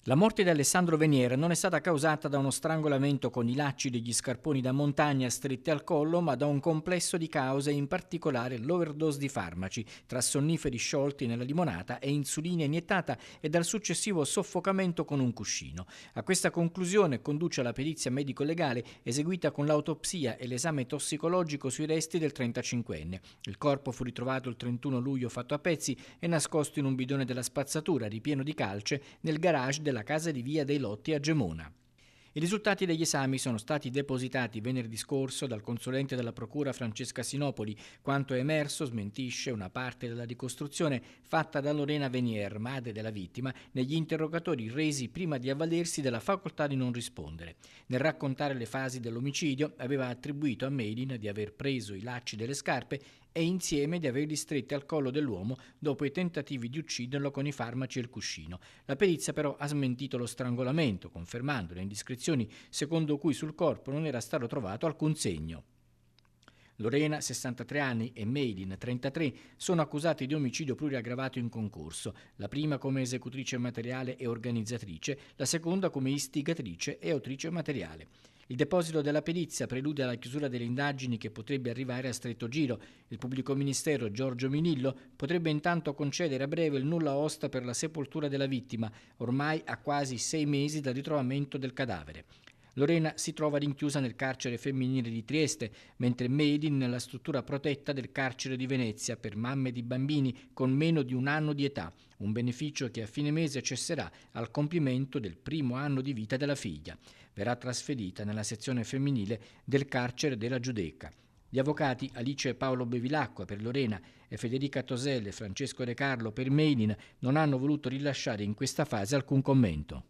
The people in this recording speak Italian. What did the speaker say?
La morte di Alessandro Venier non è stata causata da uno strangolamento con i lacci degli scarponi da montagna stretti al collo, ma da un complesso di cause, in particolare l'overdose di farmaci, tra sonniferi sciolti nella limonata e insulina iniettata e dal successivo soffocamento con un cuscino. A questa conclusione conduce la perizia medico-legale eseguita con l'autopsia e l'esame tossicologico sui resti del 35enne. Il corpo fu ritrovato il 31 luglio fatto a pezzi e nascosto in un bidone della spazzatura ripieno di calce nel garage della casa di Via dei Lotti a Gemona. I risultati degli esami sono stati depositati venerdì scorso dal consulente della procura Francesca Sinopoli. Quanto è emerso smentisce una parte della ricostruzione fatta da Lorena Venier, madre della vittima, negli interrogatori resi prima di avvalersi della facoltà di non rispondere. Nel raccontare le fasi dell'omicidio aveva attribuito a Meilin di aver preso i lacci delle scarpe e insieme di averli stretti al collo dell'uomo dopo i tentativi di ucciderlo con i farmaci e il cuscino. La perizia però ha smentito lo strangolamento, confermando le indiscrezioni secondo cui sul corpo non era stato trovato alcun segno. Lorena, 63 anni, e Meilin, 33, sono accusati di omicidio pluriaggravato in concorso, la prima come esecutrice materiale e organizzatrice, la seconda come istigatrice e autrice materiale. Il deposito della perizia prelude alla chiusura delle indagini che potrebbe arrivare a stretto giro. Il pubblico ministero Giorgio Minillo potrebbe intanto concedere a breve il nulla osta per la sepoltura della vittima, ormai a quasi 6 mesi dal ritrovamento del cadavere. Lorena si trova rinchiusa nel carcere femminile di Trieste, mentre Meilin nella struttura protetta del carcere di Venezia per mamme di bambini con meno di un anno di età, un beneficio che a fine mese cesserà al compimento del primo anno di vita della figlia. Verrà trasferita nella sezione femminile del carcere della Giudecca. Gli avvocati Alice e Paolo Bevilacqua per Lorena e Federica Toselle e Francesco De Carlo per Meilin non hanno voluto rilasciare in questa fase alcun commento.